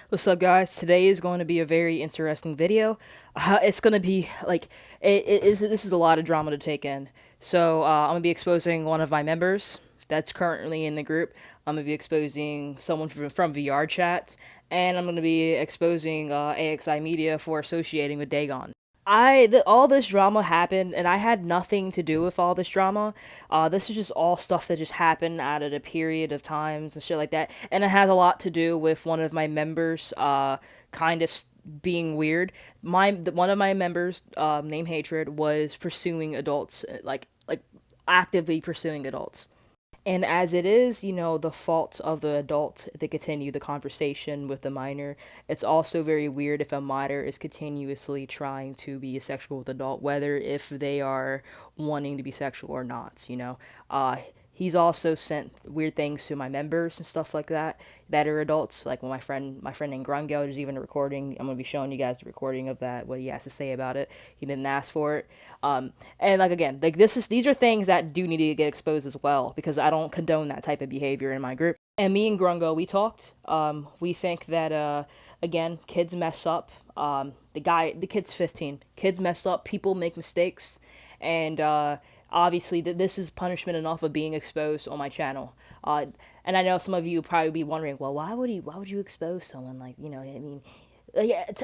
What's up, guys? Today is going to be a very interesting video. It's going to be like this is a lot of drama to take in. I'm gonna be exposing one of my members that's currently in the group. I'm gonna be exposing someone from VR chat, and I'm gonna be exposing AXI Media for associating with Dagon. All this drama happened, and I had nothing to do with all this drama. This is just all stuff that just happened out of a period of times and shit like that, and it has a lot to do with one of my members, kind of being weird. One of my members, named Hatred, was pursuing adults, like actively pursuing adults. And as it is, the fault of the adult to continue the conversation with the minor, it's also very weird if a minor is continuously trying to be sexual with adult, whether if they are wanting to be sexual or not. He's also sent weird things to my members and stuff like that are adults. Like when my friend named Grungel, there's even a recording. I'm gonna be showing you guys the recording of that, what he has to say about it. He didn't ask for it. And like again, like these are things that do need to get exposed as well because I don't condone that type of behavior in my group. And me and Grungo, we talked. We think that again, kids mess up. The kid's 15. Kids mess up. People make mistakes, and obviously this is punishment enough of being exposed on my channel. And I know some of you would probably be wondering, well, why would you expose someone like, I mean,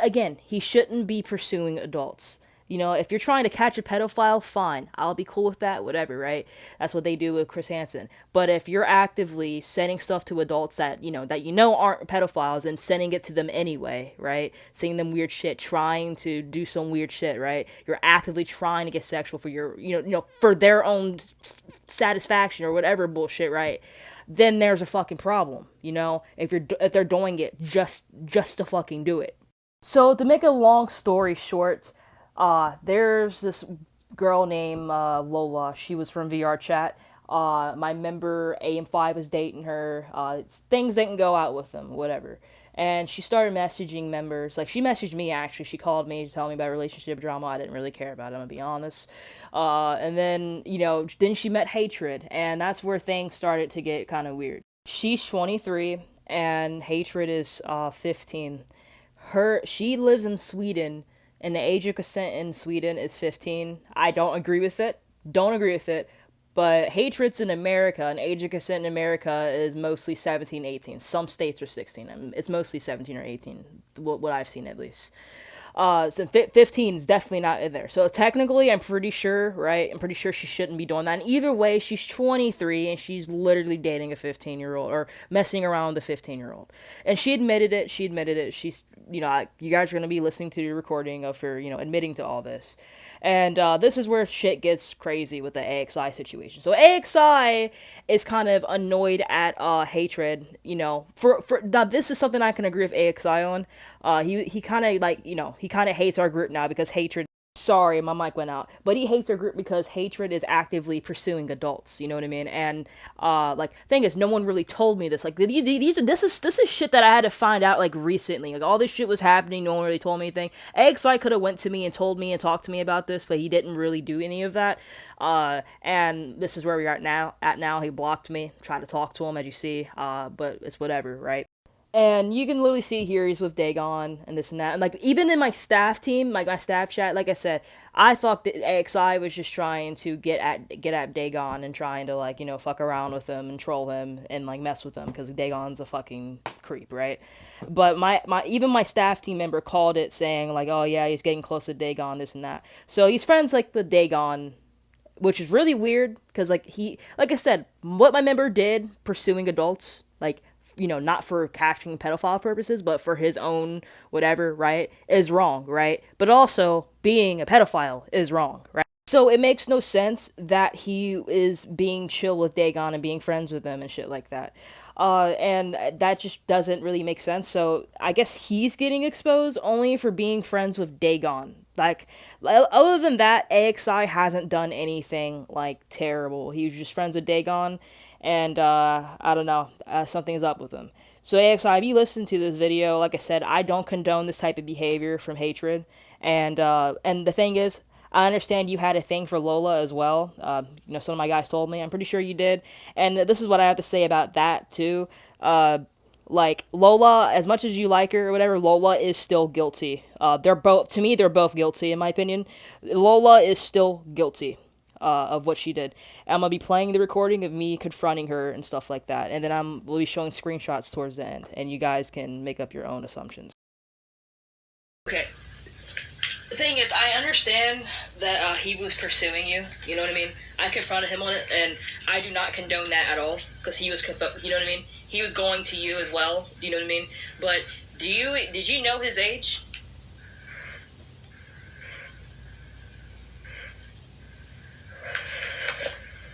again, he shouldn't be pursuing adults. If you're trying to catch a pedophile, fine. I'll be cool with that, whatever, right? That's what they do with Chris Hansen. But if you're actively sending stuff to adults that aren't pedophiles and sending it to them anyway, right? Sending them weird shit, trying to do some weird shit, right? You're actively trying to get sexual for your, for their own satisfaction or whatever bullshit, right? Then there's a fucking problem, if they're doing it just to fucking do it. So to make a long story short, there's this girl named Lola. She was from VR chat. My member AM5 was dating her. Things didn't go out with them, whatever. And she started messaging members. Like she messaged me actually. She called me to tell me about relationship drama. I didn't really care about it. I'm gonna be honest. And then then she met Hatred, and that's where things started to get kind of weird. She's 23, and Hatred is 15. She lives in Sweden, and the age of consent in Sweden is 15. I don't agree with it. Don't agree with it. But Hatred's in America, and age of consent in America is mostly 17, 18. Some states are 16. And it's mostly 17 or 18, what I've seen at least. So 15 is definitely not in there. So technically, I'm pretty sure, right? I'm pretty sure she shouldn't be doing that. And either way, she's 23 and she's literally dating a 15-year-old or messing around with a 15-year-old. And she admitted it. She admitted it. She's, you guys are going to be listening to the recording of her, admitting to all this. And this is where shit gets crazy with the AXI situation. So AXI is kind of annoyed at Hatred. For now, this is something I can agree with AXI on. He kind of he kind of hates our group now because Hatred. Sorry, my mic went out. But he hates our group because Hatred is actively pursuing adults. You know what I mean? And thing is, no one really told me this. Like this is shit that I had to find out like recently. Like all this shit was happening. No one really told me anything. XI could have went to me and told me and talked to me about this, but he didn't really do any of that. And this is where we are now. At now, he blocked me. Tried to talk to him, as you see. But it's whatever, right? And you can literally see here he's with Dagon and this and that. And like even in my staff team, like my staff chat, like I said, I thought that AXI was just trying to get at Dagon and trying to fuck around with him and troll him and like mess with him because Dagon's a fucking creep, right? But my even my staff team member called it saying like, oh yeah, he's getting close to Dagon, this and that. So he's friends like with Dagon, which is really weird because like I said, what my member did pursuing adults, like not for catching pedophile purposes, but for his own whatever, right, is wrong, right? But also being a pedophile is wrong, right? So it makes no sense that he is being chill with Dagon and being friends with him and shit like that. And that just doesn't really make sense. So I guess he's getting exposed only for being friends with Dagon. Like, other than that, AXI hasn't done anything like terrible. He was just friends with Dagon, and I don't know, something's up with him. So AXI, if you listen to this video, like I said, I don't condone this type of behavior from Hatred, and the thing is, I understand you had a thing for Lola as well. Some of my guys told me. I'm pretty sure you did. And this is what I have to say about that too. Uh, Like Lola, as much as you like her or whatever, Lola is still guilty. They're both, to me, they're both guilty in my opinion. Lola is still guilty of what she did. I'm gonna be playing the recording of me confronting her and stuff like that, and then we'll be showing screenshots towards the end, and you guys can make up your own assumptions. Okay. The thing is, I understand that he was pursuing you. You know what I mean? I confronted him on it, and I do not condone that at all because he was, you know what I mean? He was going to you as well. You know what I mean? But did you know his age?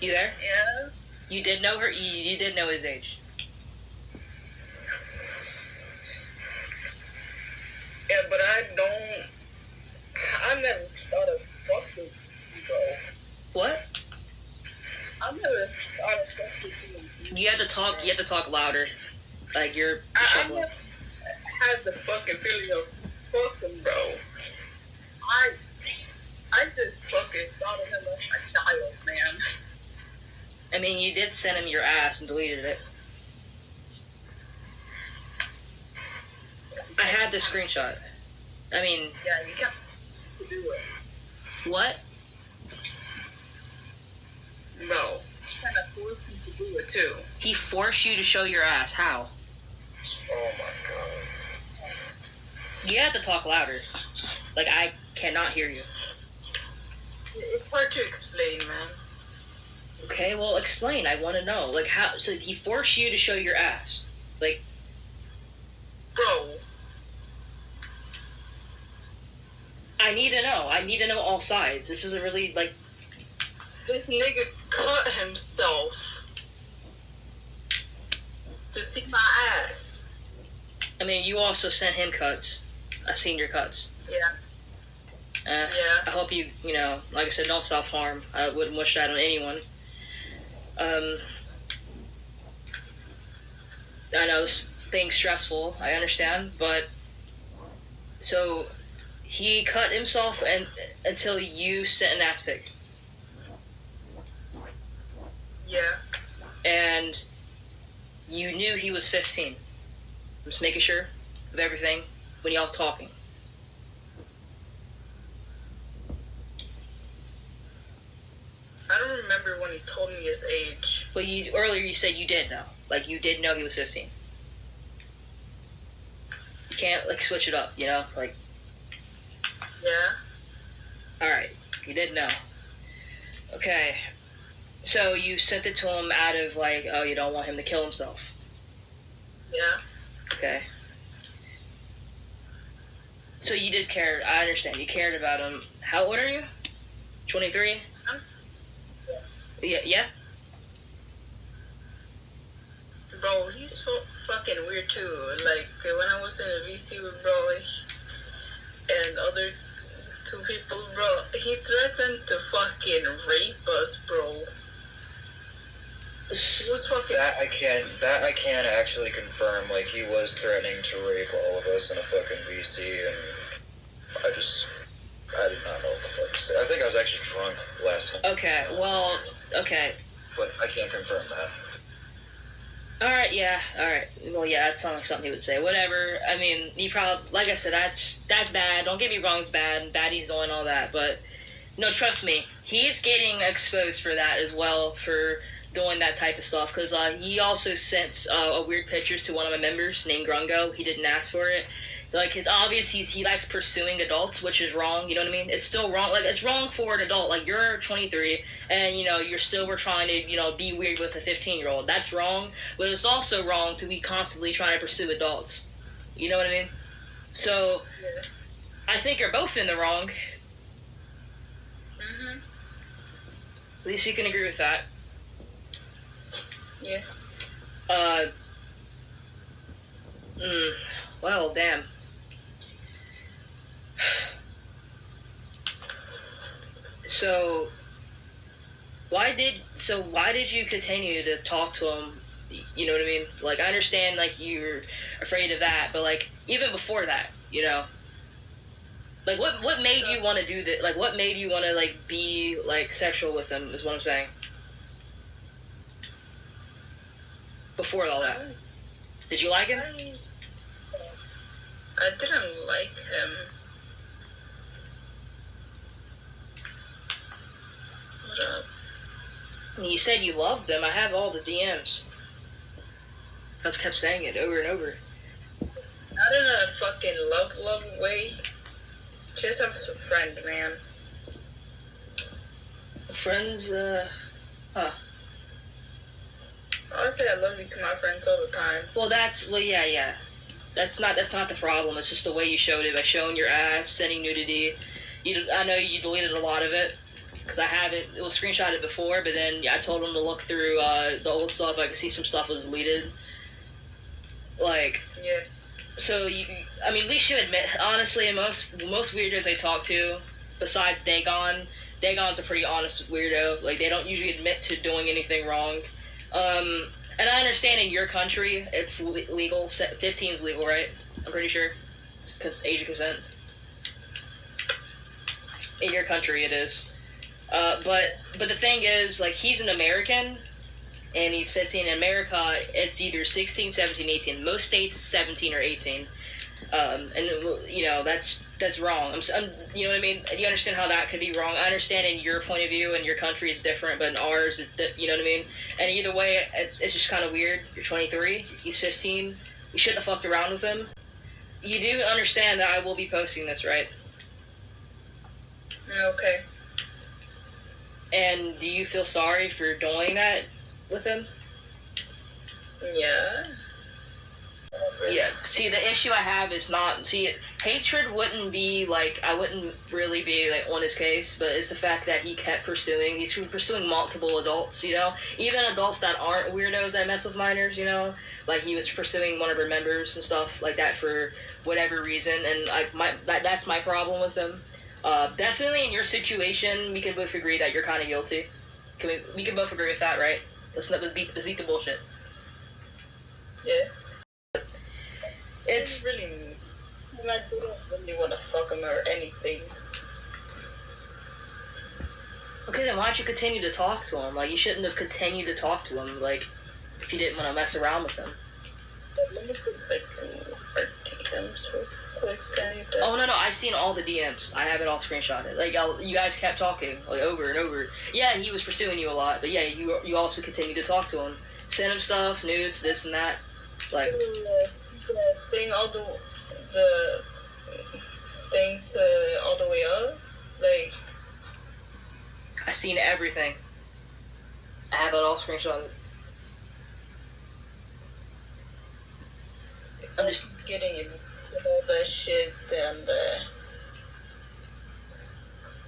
You there? Yeah. You did know her. You did know his age. Yeah, but I never started fucking bro. What? I never started fucking You have to talk. You have to talk louder. Like you're. I never had the fucking feeling of fucking, bro. I just fucking thought of him as a child, man. I mean, you did send him your ass and deleted it. I had the screenshot. I mean... Yeah, you got to do it. What? No. You kind of forced him to do it, too. He forced you to show your ass. How? Oh, my God. You have to talk louder. Like, I cannot hear you. It's hard to explain, man. Okay, well, explain. I want to know. Like, how... So, he forced you to show your ass. Like... Bro... I need to know. I need to know all sides. This is a really, like... This nigga cut himself to see my ass. I mean, you also sent him cuts. I've seen your cuts. Yeah. Yeah. I hope you know, like I said, don't self-harm. I wouldn't wish that on anyone. I know this thing's stressful. I understand, but... So... He cut himself until you sent an ass pic. Yeah. And you knew he was 15. I'm just making sure of everything when y'all talking. I don't remember when he told me his age. But earlier you said you did know. Like, you did know he was 15. You can't, like, switch it up, you know? Like... Yeah. Alright, you did know. Okay. So you sent it to him out of, like, oh, you don't want him to kill himself. Yeah. Okay. So you did care. I understand. You cared about him. How old are you? 23? Yeah. Bro, he's fucking weird too. Like, when I was in the VC with bro, and other two people, bro, he threatened to fucking rape us, bro. He was fucking... That I can actually confirm. Like, he was threatening to rape all of us in a fucking VC, and I did not know what the fuck to say. I think I was actually drunk last night. Okay, well, okay. But I can't confirm that. Alright, yeah, alright. Well, yeah, that sounds like something he would say. Whatever. I mean, he probably, like I said, that's bad. Don't get me wrong, it's bad. Daddy's doing all that. But, no, trust me, he's getting exposed for that as well, for doing that type of stuff. Because he also sent weird pictures to one of my members named Grungo. He didn't ask for it. Like, it's obvious he likes pursuing adults, which is wrong, you know what I mean? It's still wrong. Like, it's wrong for an adult. Like, you're 23, and, you know, we're trying to, you know, be weird with a 15-year-old. That's wrong, but it's also wrong to be constantly trying to pursue adults. You know what I mean? So, Yeah. I think you're both in the wrong. Mm-hmm. At least you can agree with that. Yeah. Well, damn. So why did you continue to talk to him? You know what I mean? Like, I understand, like, you're afraid of that, but, like, even before that, you know? Like, what made you want to do that? Like, what made you want to, like, be, like, sexual with him, is what I'm saying. Before all that. Did you like him? I didn't like him. What up? You said you loved him. I have all the DMs. I just kept saying it over and over. Not in a fucking love way. Just as a friend, man. Friends, huh. I say I love you to my friends all the time. Well, yeah. That's not the problem. It's just the way you showed it by showing your ass, sending nudity. I know you deleted a lot of it because I have it. It was screenshotted before, but then I told him to look through the old stuff. I could see some stuff was deleted. Like, yeah. So I mean, at least you admit. Honestly, most weirdos I talk to, besides Dagon's a pretty honest weirdo. Like, they don't usually admit to doing anything wrong. And I understand in your country it's legal. 15 is legal, right? I'm pretty sure, because age of consent. In your country, it is. But the thing is, like, he's an American, and he's 15. In America, it's either 16, 17, 18. Most states, it's 17 or 18. And that's wrong. You know what I mean? You understand how that could be wrong? I understand in your point of view and your country is different, but in ours, you know what I mean? And either way, it's just kind of weird. You're 23, he's 15. You shouldn't have fucked around with him. You do understand that I will be posting this, right? Okay. And do you feel sorry for doing that with him? Yeah. Yeah. See, the issue I have is not. See, hatred wouldn't be like. I wouldn't really be like on his case, but it's the fact that he kept pursuing. He's pursuing multiple adults. Even adults that aren't weirdos that mess with minors. Like he was pursuing one of her members and stuff like that for whatever reason, and like that's my problem with him. Definitely in your situation, we can both agree that you're kind of guilty. We can both agree with that, right? Let's beat the bullshit. Yeah. It's really. I don't really want to fuck him or anything. Okay, then why'd you continue to talk to him? Like, you shouldn't have continued to talk to him, like, if you didn't want to mess around with him. Let me go back to our DMs real quick. Oh, no, I've seen all the DMs. I have it all screenshotted. Like, you guys kept talking, like, over and over. Yeah, he was pursuing you a lot, but yeah, you also continued to talk to him. Send him stuff, nudes, this and that. Like, the thing, all the things all the way up, like. I seen everything. I have it all screenshotted. I'm just getting all the shit and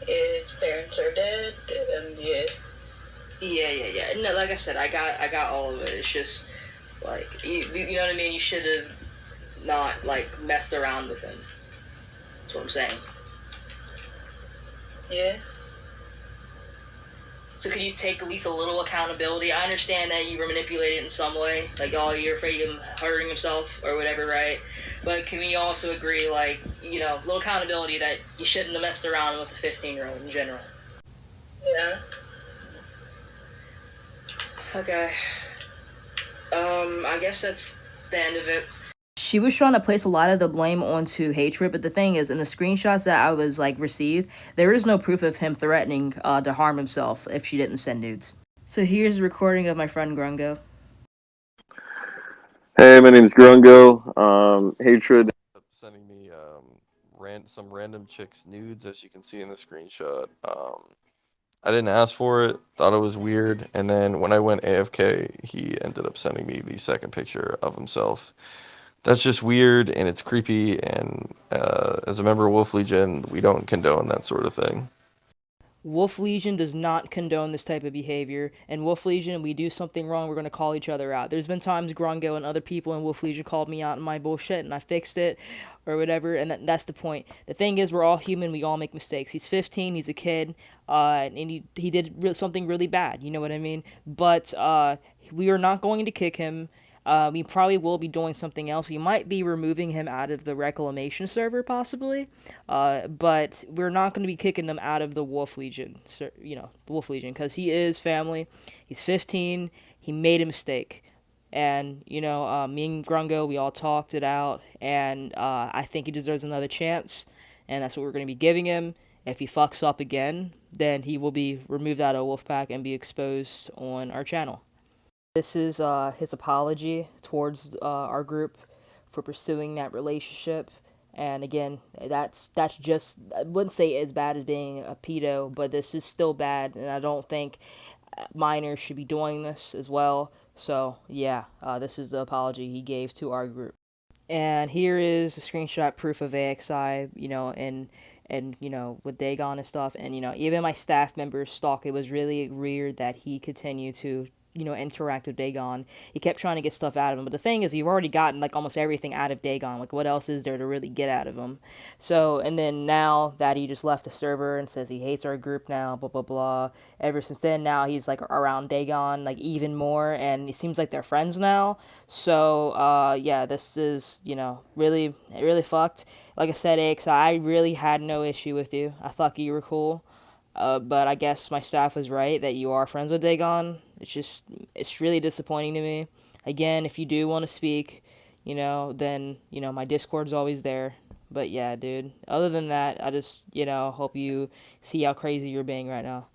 his parents are dead and yeah. Yeah. No, like I said, I got all of it. It's just like you know what I mean. You should have not like messed around with him. That's what I'm saying. Yeah. So could you take at least a little accountability? I understand that you were manipulated in some way, like, oh, you're afraid of him hurting himself or whatever, right? But can we also agree, like, a little accountability that you shouldn't have messed around with a 15-year-old in general? Yeah. Okay. I guess that's the end of it. She was trying to place a lot of the blame onto hatred, but the thing is, in the screenshots that I was like received, there is no proof of him threatening to harm himself if she didn't send nudes. So here's a recording of my friend Grungo. Hey, my name is Grungo. Hatred sending me some random chick's nudes, as you can see in the screenshot. I didn't ask for it, thought it was weird, and then when I went AFK, he ended up sending me the second picture of himself. That's just weird, and it's creepy, and as a member of Wolf Legion, we don't condone that sort of thing. Wolf Legion does not condone this type of behavior. And Wolf Legion, we do something wrong, we're going to call each other out. There's been times Grungo and other people in Wolf Legion called me out on my bullshit, and I fixed it, or whatever, and that's the point. The thing is, we're all human, we all make mistakes. He's 15, he's a kid, and he did something really bad, you know what I mean? But we are not going to kick him. We probably will be doing something else. We might be removing him out of the reclamation server, possibly. But we're not going to be kicking him out of the Wolf Legion, the Wolf Legion, because he is family. He's 15. He made a mistake. And me and Grungo, we all talked it out, and I think he deserves another chance, and that's what we're going to be giving him. If he fucks up again, then he will be removed out of Wolfpack and be exposed on our channel. This is his apology towards our group for pursuing that relationship. And again, that's just, I wouldn't say as bad as being a pedo, but this is still bad, and I don't think minors should be doing this as well. So yeah, this is the apology he gave to our group. And here is a screenshot proof of AXI, and with Dagon and stuff, and even my staff members stalk. It was really weird that he continued to interact with Dagon. He kept trying to get stuff out of him, but the thing is, you've already gotten like almost everything out of Dagon. Like, what else is there to really get out of him? So, and then now that he just left the server and says he hates our group now, blah blah blah. Ever since then, now he's like around Dagon like even more, and it seems like they're friends now. So, yeah, this is, really, really fucked. Like I said, Aix, I really had no issue with you. I thought you were cool. But I guess my staff was right that you are friends with Dagon. It's really disappointing to me. Again, if you do want to speak, then, my Discord's always there. But yeah, dude, other than that, I just, hope you see how crazy you're being right now.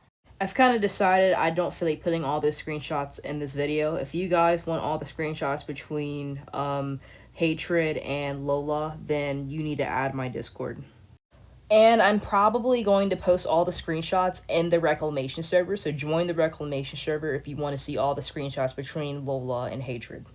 I've kind of decided I don't feel like putting all the screenshots in this video. If you guys want all the screenshots between Hatred and Lola, then you need to add my Discord. And I'm probably going to post all the screenshots in the Reclamation server, so join the Reclamation server if you want to see all the screenshots between Lola and Hatred.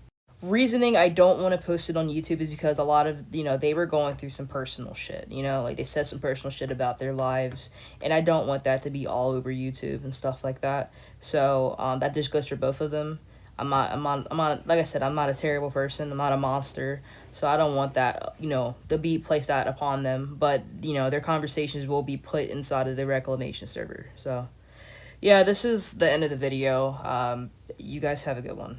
Reasoning I don't want to post it on YouTube is because a lot of, they were going through some personal shit, like they said some personal shit about their lives, and I don't want that to be all over YouTube and stuff like that. So that just goes for both of them. Like I said, I'm not a terrible person. I'm not a monster. So I don't want that, to be placed out upon them. But, their conversations will be put inside of the Reclamation server. So, yeah, this is the end of the video. You guys have a good one.